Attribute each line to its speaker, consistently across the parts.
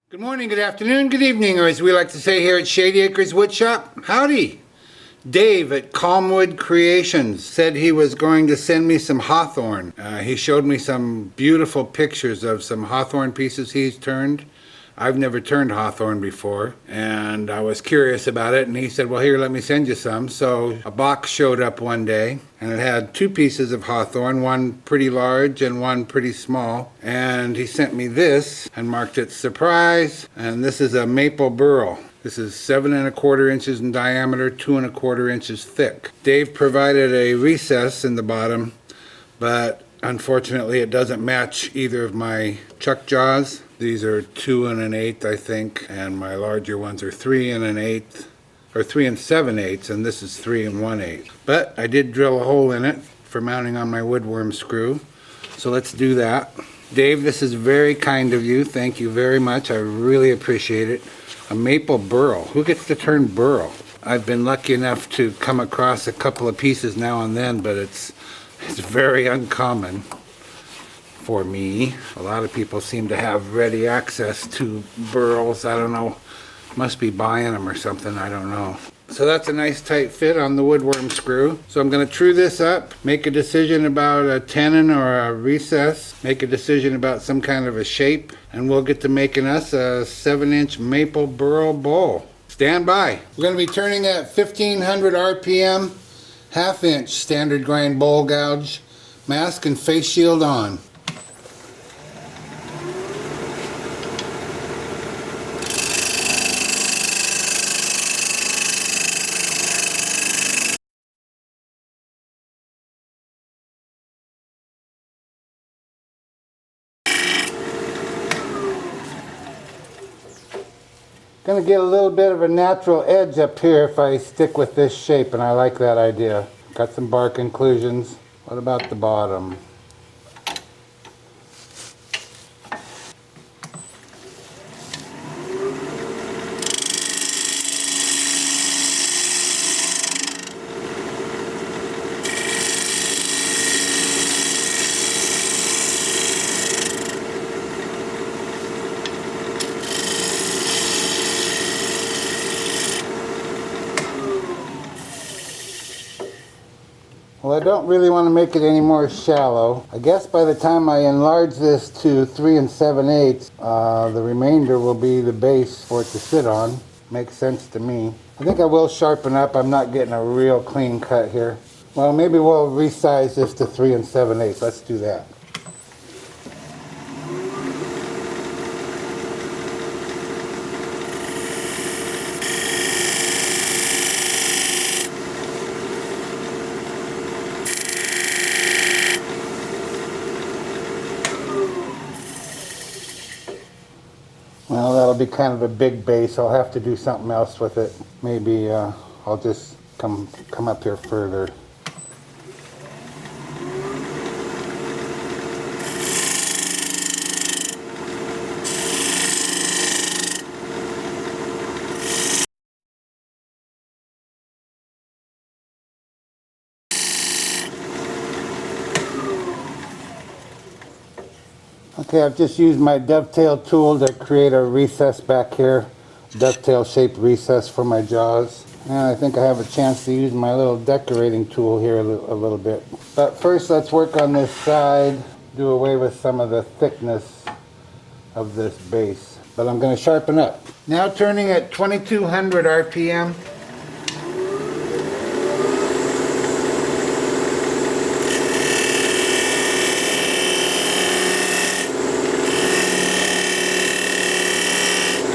Speaker 1: Good morning, good afternoon, good evening, or as we like to say here at Shady Acres Woodshop, howdy. Dave at Calmwood Creations said he was going to send me some hawthorn. He showed me some beautiful pictures of some hawthorn pieces he's turned. I've never turned hawthorn before, and I was curious about it, and he said, well, here, let me send you some. So a box showed up one day, and it had two pieces of hawthorn, one pretty large and one pretty small. And he sent me this and marked it surprise, and this is a maple burl. This is 7 1/4 inches in diameter, 2 1/4 inches thick. Dave provided a recess in the bottom, but unfortunately it doesn't match either of my chuck jaws. These are 2 1/8, I think, and my larger ones are 3 1/8, or 3 7/8, and this is 3 1/8. But I did drill a hole in it for mounting on my woodworm screw, so let's do that. Dave, this is very kind of you. Thank you very much. I really appreciate it. A maple burl. Who gets to turn burl? I've been lucky enough to come across a couple of pieces now and then, but it's very uncommon for me. A lot of people seem to have ready access to burls. I don't know, must be buying them or something, I don't know. So that's a nice tight fit on the woodworm screw. So I'm going to true this up, make a decision about a tenon or a recess, make a decision about some kind of a shape, and we'll get to making us a 7-inch maple burl bowl. Stand by. We're going to be turning at 1500 RPM, 1/2 inch standard grind bowl gouge, mask and face shield on. Gonna get a little bit of a natural edge up here if I stick with this shape, and I like that idea. Got some bark inclusions. What about the bottom? Well, I don't really want to make it any more shallow. I guess by the time I enlarge this to 3 7/8, the remainder will be the base for it to sit on. Makes sense to me. I think I will sharpen up. I'm not getting a real clean cut here. Well, maybe we'll resize this to 3 7/8. Let's do that. Well, that'll be kind of a big base. I'll have to do something else with it. Maybe I'll just come up here further. Okay, I've just used my dovetail tool to create a recess back here, dovetail shaped recess for my jaws. And I think I have a chance to use my little decorating tool here a little bit. But first let's work on this side, do away with some of the thickness of this base. But I'm going to sharpen up. Now turning at 2200 RPM.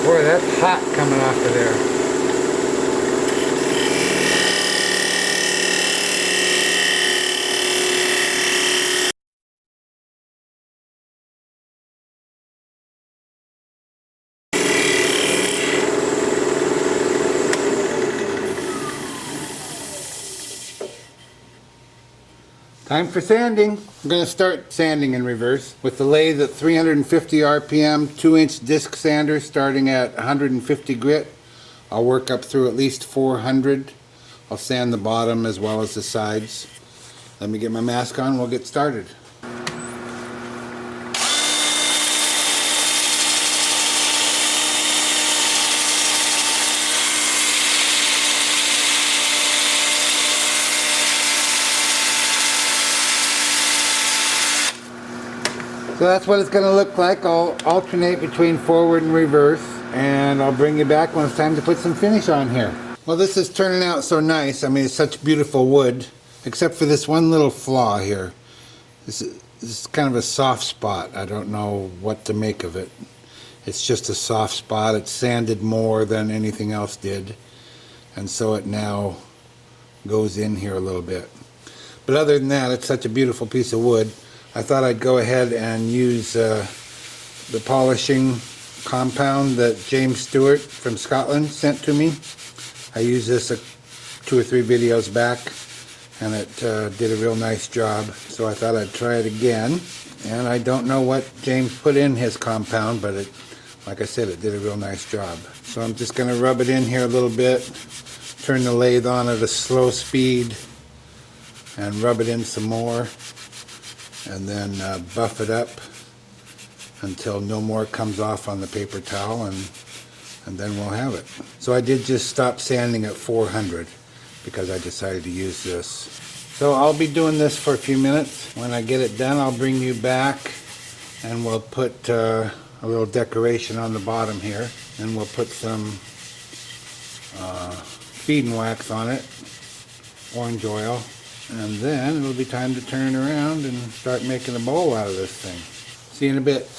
Speaker 1: Boy, that's hot coming off of there. Time for sanding. I'm going to start sanding in reverse with the lathe at 350 RPM, 2-inch disc sander starting at 150 grit. I'll work up through at least 400. I'll sand the bottom as well as the sides. Let me get my mask on, we'll get started. So that's what it's going to look like. I'll alternate between forward and reverse, and I'll bring you back when it's time to put some finish on here. Well, this is turning out so nice. I mean, it's such beautiful wood, except for this one little flaw here. This is kind of a soft spot. I don't know what to make of it. It's just a soft spot. It's sanded more than anything else did, and so it now goes in here a little bit. But other than that, it's such a beautiful piece of wood. I thought I'd go ahead and use the polishing compound that James Stewart from Scotland sent to me. I used this 2 or 3 videos back, and it did a real nice job. So I thought I'd try it again. And I don't know what James put in his compound, but it, like I said, it did a real nice job. So I'm just going to rub it in here a little bit, turn the lathe on at a slow speed, and rub it in some more, and then buff it up until no more comes off on the paper towel, and then we'll have it. So I did just stop sanding at 400 because I decided to use this. So I'll be doing this for a few minutes. When I get it done, I'll bring you back, and we'll put a little decoration on the bottom here, and we'll put some feed and wax on it, orange oil, and then it'll be time to turn it around and start making a bowl out of this thing. See you in a bit.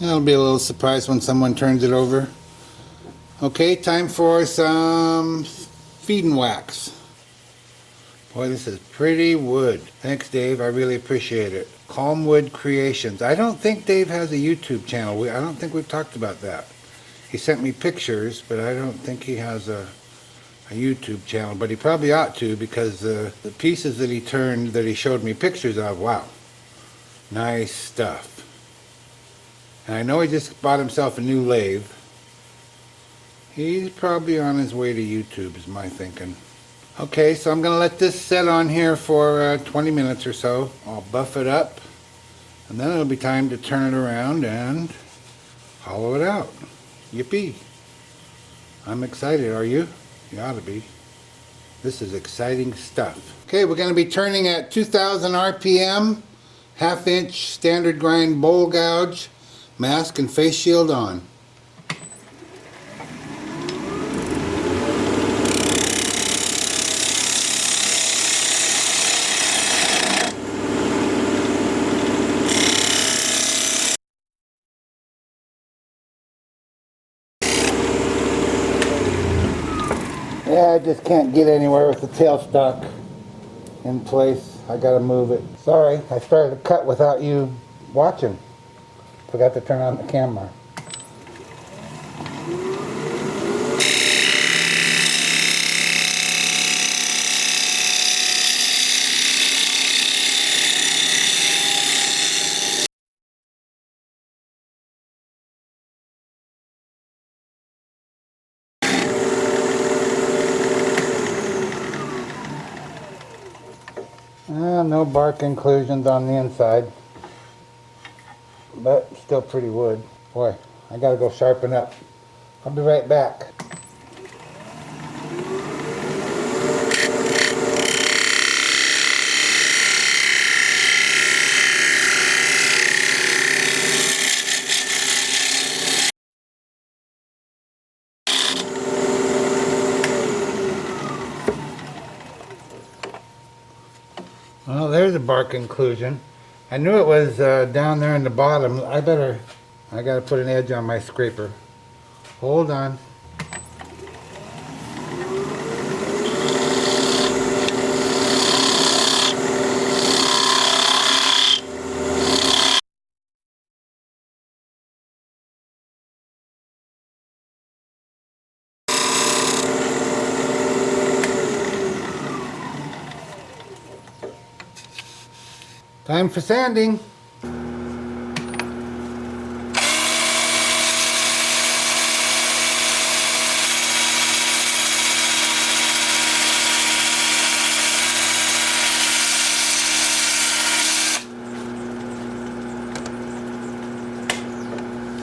Speaker 1: I'll be a little surprised when someone turns it over. Okay, time for some feed and wax. Boy, this is pretty wood. Thanks, Dave. I really appreciate it. Calmwood Creations. I don't think Dave has a YouTube channel. I don't think we've talked about that. He sent me pictures, but I don't think he has a YouTube channel. But he probably ought to, because the pieces that he turned, that he showed me pictures of, wow. Nice stuff. And I know he just bought himself a new lathe. He's probably on his way to YouTube, is my thinking. Okay, so I'm going to let this set on here for 20 minutes or so. I'll buff it up, and then it'll be time to turn it around and hollow it out. Yippee. I'm excited, are you? You ought to be. This is exciting stuff. Okay, we're going to be turning at 2,000 RPM, 1/2 inch standard grind bowl gouge, mask and face shield on. Yeah, I just can't get anywhere with the tailstock in place. I gotta move it. Sorry, I started to cut without you watching. Forgot to turn on the camera. No bark inclusions on the inside, but still pretty wood. Boy, I gotta go sharpen up. I'll be right back. Well, there's a bark inclusion. I knew it was down there in the bottom. I gotta put an edge on my scraper. Hold on. Time for sanding.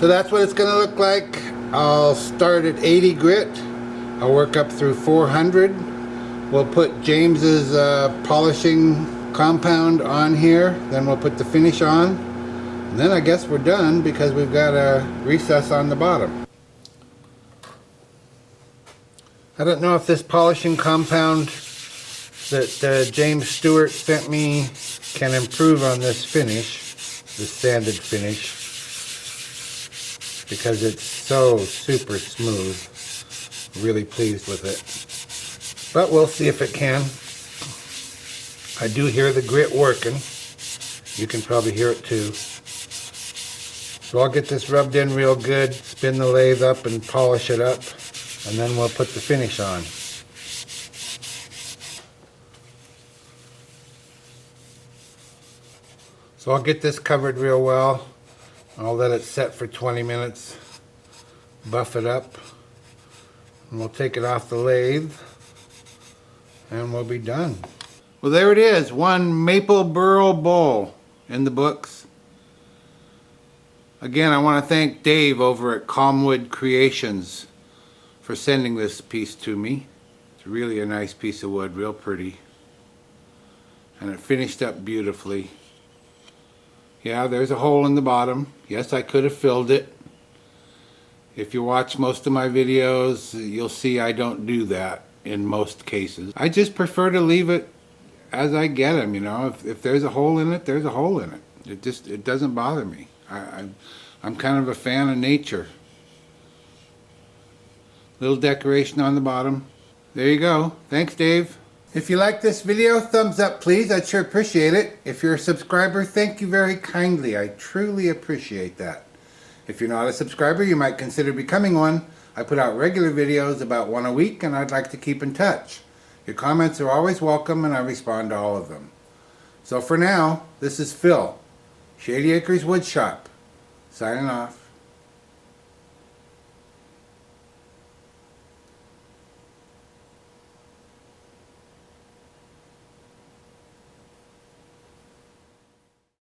Speaker 1: So that's what it's going to look like. I'll start at 80 grit. I'll work up through 400. We'll put James's polishing compound on here. Then we'll put the finish on. And then I guess we're done because we've got a recess on the bottom. I don't know if this polishing compound that James Stewart sent me can improve on this finish, this sanded finish, because it's so super smooth. Really pleased with it. But we'll see if it can. I do hear the grit working. You can probably hear it too. So I'll get this rubbed in real good, spin the lathe up and polish it up, and then we'll put the finish on. So I'll get this covered real well. I'll let it set for 20 minutes, buff it up, and we'll take it off the lathe, and we'll be done. Well, there it is, one maple burl bowl in the books. Again, I want to thank Dave over at Calmwood Creations for sending this piece to me. It's really a nice piece of wood, real pretty. And it finished up beautifully. Yeah, there's a hole in the bottom. Yes, I could have filled it. If you watch most of my videos, you'll see I don't do that in most cases. I just prefer to leave it as I get them, you know. If there's a hole in it, there's a hole in it. It doesn't bother me. I'm kind of a fan of nature. Little decoration on the bottom. There you go. Thanks, Dave. If you like this video, thumbs up please. I'd sure appreciate it. If you're a subscriber, thank you very kindly. I truly appreciate that. If you're not a subscriber, you might consider becoming one. I put out regular videos, about one a week, and I'd like to keep in touch. Your comments are always welcome and I respond to all of them. So for now, this is Phil, Shady Acres Woodshop, signing off.